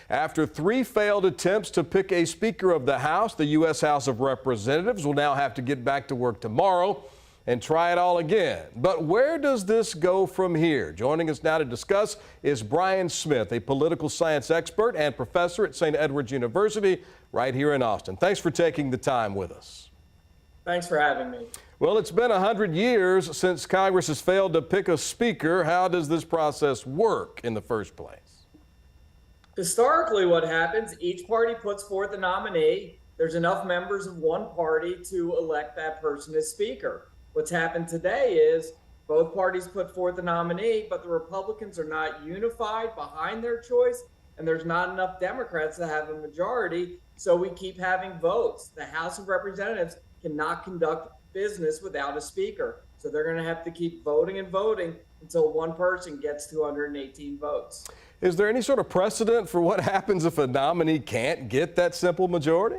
After 3 failed attempts to pick a Speaker of the House, the U.S. House of Representatives will now have to get back to work tomorrow and try it all again. But where does this go from here? Joining us now to discuss is Bryan Smith, a political science expert and professor at St. Edward's University right here in Austin. Thanks for taking the time with us. Thanks for having me. Well, it's been 100 years since Congress has failed to pick a speaker. How does this process work in the first place? Historically, what happens, each party puts forth a nominee. There's enough members of one party to elect that person as speaker. What's happened today is both parties put forth a nominee, but the Republicans are not unified behind their choice, and there's not enough Democrats to have a majority, so we keep having votes. The House of Representatives cannot conduct business without a speaker, so they're going to have to keep voting and voting until one person gets 218 votes. Is there any sort of precedent for what happens if a nominee can't get that simple majority?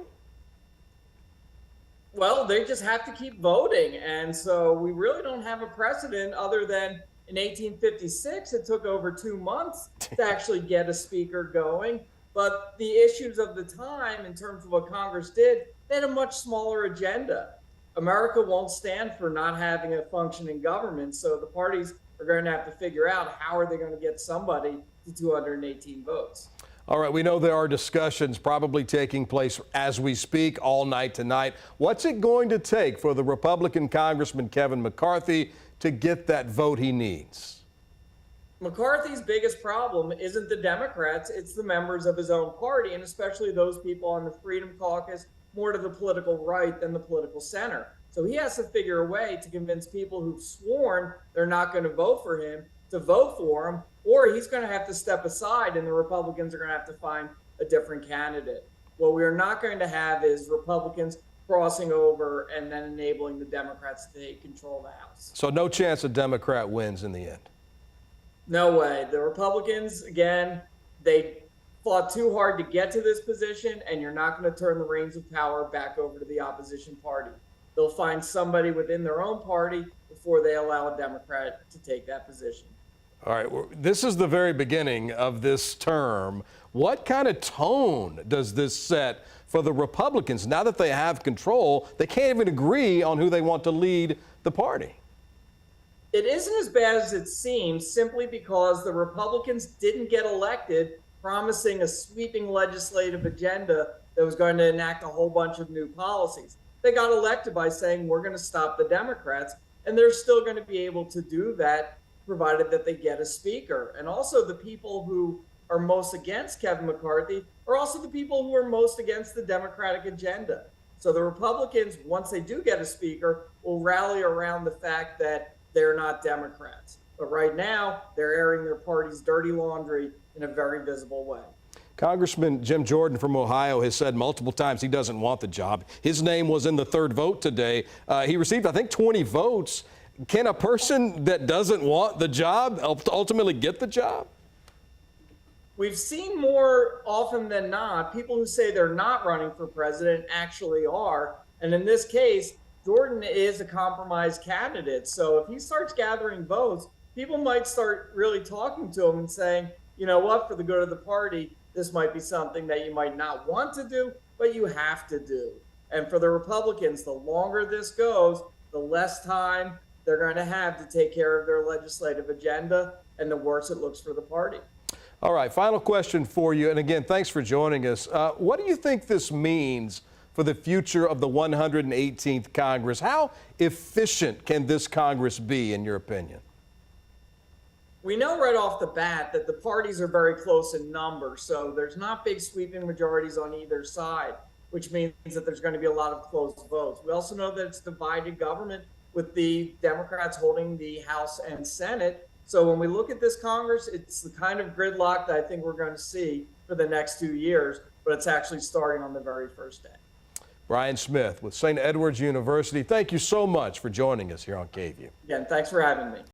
Well, they just have to keep voting, and so we really don't have a precedent other than in 1856, it took over 2 months to actually get a speaker going. But the issues of the time, in terms of what Congress did, they had a much smaller agenda. America won't stand for not having a functioning government, so the parties are going to have to figure out how are they going to get somebody to 218 votes. All right, we know there are discussions probably taking place as we speak all night tonight. What's it going to take for the Republican Congressman Kevin McCarthy to get that vote he needs? McCarthy's biggest problem isn't the Democrats, it's the members of his own party, and especially those people on the Freedom Caucus, more to the political right than the political center. So he has to figure a way to convince people who've sworn they're not going to vote for him to vote for him, or he's going to have to step aside and the Republicans are going to have to find a different candidate. What we're not going to have is Republicans crossing over and then enabling the Democrats to take control of the House. So no chance a Democrat wins in the end? No way. The Republicans, again, they fought too hard to get to this position, and you're not going to turn the reins of power back over to the opposition party. They'll find somebody within their own party before they allow a Democrat to take that position. All right, well, this is the very beginning of this term. What kind of tone does this set for the Republicans? Now that they have control, they can't even agree on who they want to lead the party. It isn't as bad as it seems, simply because the Republicans didn't get elected promising a sweeping legislative agenda that was going to enact a whole bunch of new policies. They got elected by saying, we're going to stop the Democrats, and they're still going to be able to do that, provided that they get a speaker. And also the people who are most against Kevin McCarthy are also the people who are most against the Democratic agenda. So the Republicans, once they do get a speaker, will rally around the fact that they're not Democrats. But right now, they're airing their party's dirty laundry in a very visible way. Congressman Jim Jordan from Ohio has said multiple times he doesn't want the job. His name was in the third vote today. He received, I think, 20 votes. Can a person that doesn't want the job ultimately get the job? We've seen more often than not, people who say they're not running for president actually are. And in this case, Jordan is a compromise candidate. So if he starts gathering votes, people might start really talking to him and saying, you know what, for the good of the party, this might be something that you might not want to do, but you have to do. And for the Republicans, the longer this goes, the less time they're going to have to take care of their legislative agenda, and the worse it looks for the party. All right, final question for you. And again, thanks for joining us. What do you think this means for the future of the 118th Congress? How efficient can this Congress be, in your opinion? We know right off the bat that the parties are very close in number, so there's not big sweeping majorities on either side, which means that there's going to be a lot of close votes. We also know that it's divided government, with the Democrats holding the House and Senate. So when we look at this Congress, it's the kind of gridlock that I think we're going to see for the next 2 years, but it's actually starting on the very first day. Bryan Smith with St. Edward's University, thank you so much for joining us here on KVUE. Again, thanks for having me.